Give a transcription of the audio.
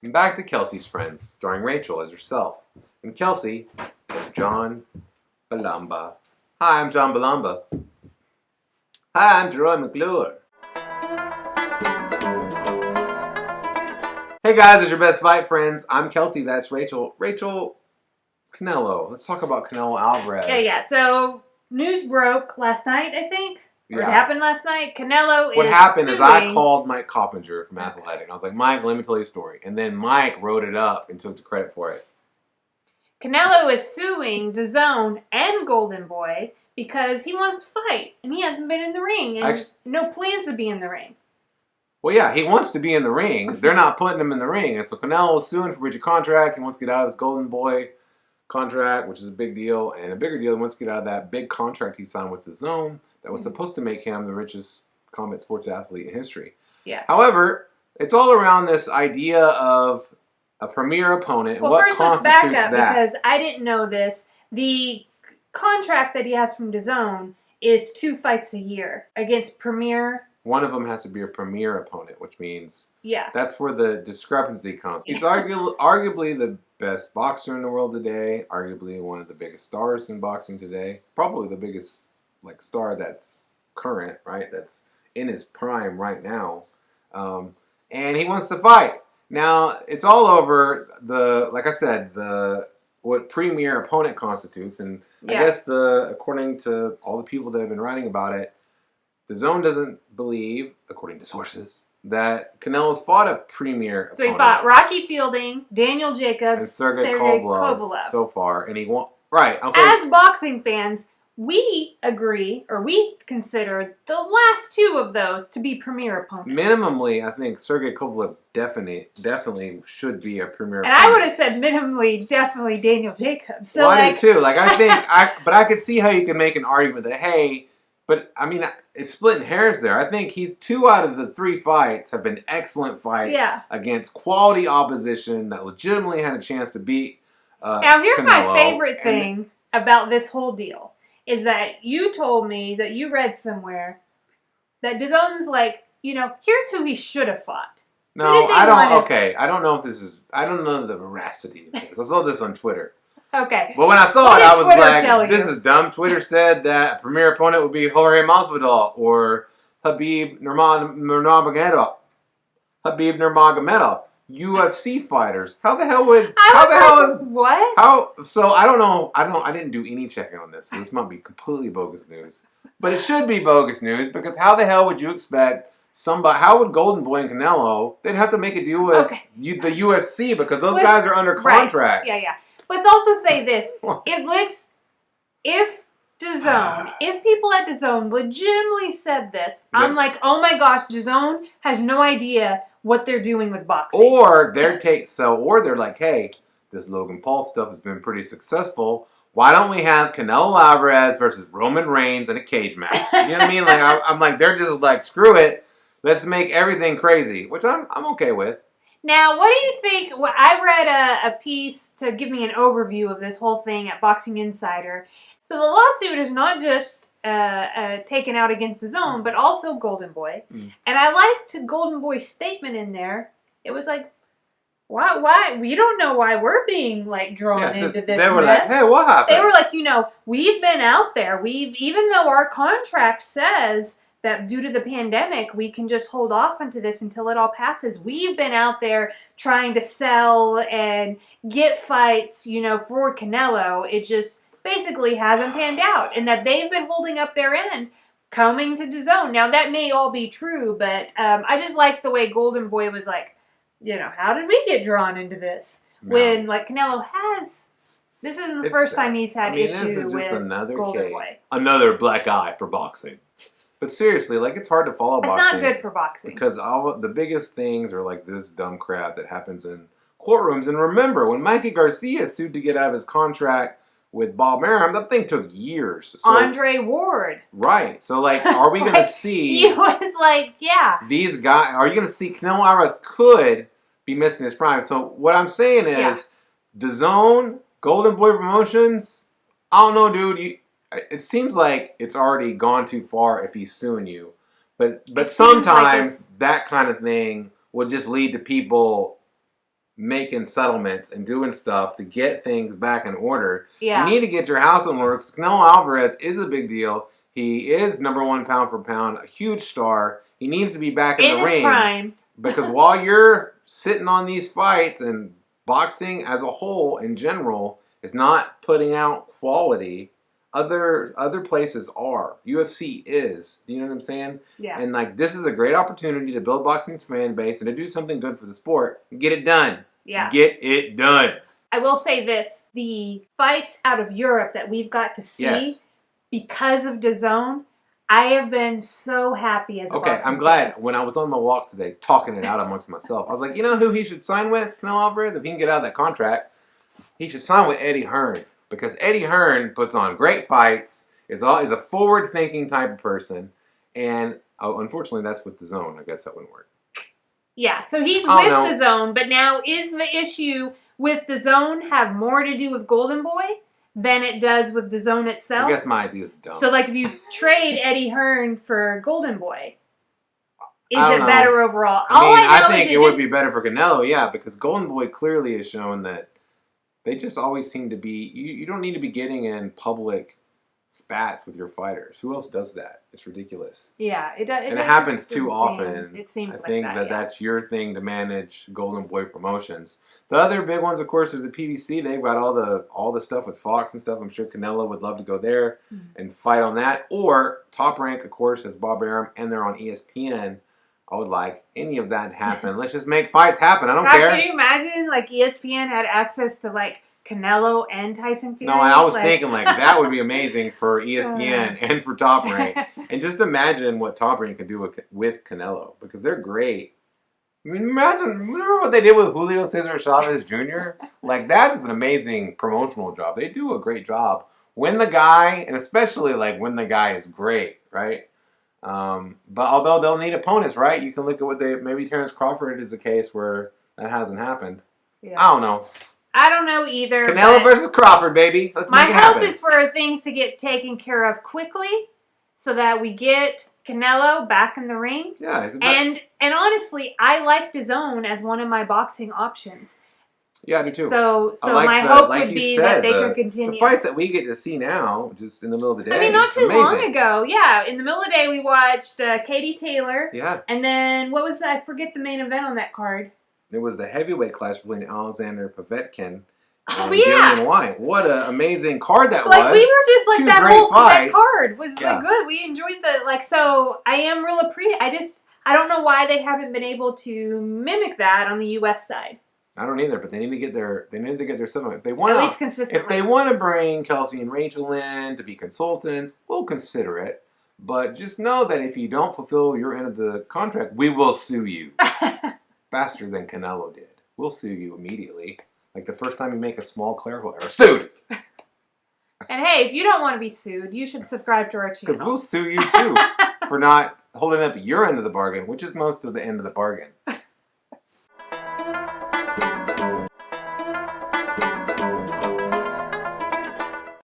And back to Kelsey's Friends, starring Rachel as herself, and Kelsey as John Balamba. Hi, I'm John Balamba. Hi, I'm Jerome McClure. Hey guys, it's your best fight friends. I'm Kelsey, that's Rachel. Rachel, Canelo. Let's talk about Canelo Alvarez. Yeah. So, news broke last night, I think. Or it happened last night. Canelo What is happened suing. is I called Mike Coppinger from Athletic. I was like, Mike, let me tell you a story. And then Mike wrote it up and took the credit for it. Canelo is suing DAZN and Golden Boy because he wants to fight. And he hasn't been in the ring. And no plans to be in the ring. Well, yeah, he wants to be in the ring. They're not putting him in the ring. And so Canelo is suing for breach of contract. He wants to get out of his Golden Boy contract, which is a big deal. And a bigger deal, he wants to get out of that big contract he signed with DAZN that was supposed to make him the richest combat sports athlete in history. Yeah. However, it's all around this idea of a premier opponent. Well, what first constitutes let's back up that? because I didn't know this. The contract that he has from DAZN is 2 fights a year against premier. One of them has to be a premier opponent, which means that's where the discrepancy comes. He's arguably the best boxer in the world today, arguably one of the biggest stars in boxing today, probably the biggest star that's current, right? That's in his prime right now, and he wants to fight. Now it's all over like I said, what premier opponent constitutes, and I guess according to all the people that have been writing about it, DAZN doesn't believe, according to sources, that Canelo's fought a premier opponent. So he fought Rocky Fielding, Daniel Jacobs, and Sergey Kovalev so far, and he won. Right. Okay. As boxing fans, we agree, or we consider the last 2 of those to be premier opponents. Minimally, I think Sergey Kovalev definitely should be a premier and opponent. I would have said minimally, definitely Daniel Jacobs. So I do too. I think, but I could see how you can make an argument that, hey, but I mean, it's splitting hairs there. I think 2 out of the 3 fights have been excellent fights against quality opposition that legitimately had a chance to beat Now, here's Canelo. My favorite thing about this whole deal is that you told me that you read somewhere that DAZN's here's who he should have fought. No, I don't. Okay, I don't know if this is. I don't know the veracity of this. I saw this on Twitter. Okay. But when I saw it, I was like, this is dumb. Twitter said that premier opponent would be Jorge Masvidal or Habib Nurmagomedov. UFC fighters. How the hell would... What? So I don't know. I didn't do any checking on this. So this might be completely bogus news. But it should be bogus news because how the hell would you expect somebody... How would Golden Boy and Canelo... They'd have to make a deal with the UFC because those guys are under contract. Right. Yeah. Let's also say this: if DAZN, if people at DAZN legitimately said this, I'm like, oh my gosh, DAZN has no idea what they're doing with boxing. Or they're like, hey, this Logan Paul stuff has been pretty successful. Why don't we have Canelo Alvarez versus Roman Reigns in a cage match? You know what I mean? I'm like, they're just like, screw it, let's make everything crazy, which I'm okay with. Now, what do you think? Well, I read a piece to give me an overview of this whole thing at Boxing Insider. So the lawsuit is not just taken out against DAZN, but also Golden Boy. And I liked Golden Boy's statement in there. It was like, why? We don't know why we're being drawn into this. They were like, hey, what happened? They were like, we've been out there. Even though our contract says that due to the pandemic, we can just hold off onto this until it all passes. We've been out there trying to sell and get fights, for Canelo. It just basically hasn't panned out. And that they've been holding up their end coming to DAZN. Now, that may all be true, but I just like the way Golden Boy was like, how did we get drawn into this? No. When, Canelo has... This isn't the first time he's had issue with Golden Boy. Another black eye for boxing. But seriously, it's hard to follow boxing. It's not good for boxing. Because all the biggest things are this dumb crap that happens in courtrooms. And remember, when Mikey Garcia sued to get out of his contract with Bob Arum, that thing took years. So, Andre Ward. Right. So, are we going to see... He was these guys... Are you going to see Canelo Alvarez could be missing his prime? So, what I'm saying is, DAZN, Golden Boy Promotions, I don't know, dude. It seems like it's already gone too far if he's suing you. But sometimes that kind of thing will just lead to people making settlements and doing stuff to get things back in order. Yeah. You need to get your house in order because Canelo Alvarez is a big deal. He is #1 pound for pound, a huge star. He needs to be back in the ring. Prime. Because while you're sitting on these fights and boxing as a whole in general is not putting out quality, other places are. UFC is. Do you know what I'm saying? Yeah. And like this is a great opportunity to build boxing's fan base and to do something good for the sport. Get it done. Yeah. Get it done. I will say this. The fights out of Europe that we've got to see because of DAZN, I have been so happy as a boxing I'm glad. When I was on my walk today, talking it out amongst myself, I was like, you know who he should sign with? Canelo Alvarez. If he can get out of that contract, he should sign with Eddie Hearn. Because Eddie Hearn puts on great fights, is a forward-thinking type of person, and unfortunately that's with DAZN. I guess that wouldn't work. Yeah, so he's with DAZN, but now is the issue with DAZN have more to do with Golden Boy than it does with DAZN itself? I guess my idea is dumb. So like if you trade Eddie Hearn for Golden Boy, is it better overall? I think it would be better for Canelo, yeah, because Golden Boy clearly has shown that they just always seem to be, you don't need to be getting in public spats with your fighters. Who else does that? It's ridiculous. Yeah, it does. And it happens too often. It seems like I think that's your thing to manage Golden Boy promotions. The other big ones, of course, is the PBC. They've got all the stuff with Fox and stuff. I'm sure Canelo would love to go there and fight on that. Or Top Rank, of course, has Bob Arum, and they're on ESPN. I would like any of that to happen. Let's just make fights happen. I don't care. Can you imagine, like, ESPN had access to, like, Canelo and Tyson Fury? No, and I was thinking, like, that would be amazing for ESPN and for Top Rank. And just imagine what Top Rank could do with Canelo, because they're great. I mean, remember what they did with Julio Cesar Chavez Jr.? Like, that is an amazing promotional job. They do a great job when the guy, and especially, like, when the guy is great, right? But although they'll need opponents, right? You can look at what maybe Terrence Crawford is a case where that hasn't happened. Yeah. I don't know. I don't know either. Canelo versus Crawford, baby. Let's make it happen. My hope is for things to get taken care of quickly so that we get Canelo back in the ring. Yeah. And honestly, I like DAZN as one of my boxing options. Yeah, I do too. So my hope would be that they could continue. The fights that we get to see now, just in the middle of the day. I mean, not too long ago. Yeah, in the middle of the day, we watched Katie Taylor. Yeah. And then, what was that? I forget the main event on that card. It was the heavyweight clash between Alexander Povetkin and yeah. Dillian White. What an amazing card that was. Like, we were just like, that card was yeah. like good. We enjoyed so I am real I don't know why they haven't been able to mimic that on the US side. I don't either, but they need to get their stuff on. If they want at least consistently. If they want to bring Kelsey and Rachel in to be consultants, we'll consider it. But just know that if you don't fulfill your end of the contract, we will sue you. Faster than Canelo did. We'll sue you immediately. Like the first time you make a small clerical error. Sued! And hey, if you don't want to be sued, you should subscribe to our channel. Because we'll sue you too for not holding up your end of the bargain, which is most of the end of the bargain.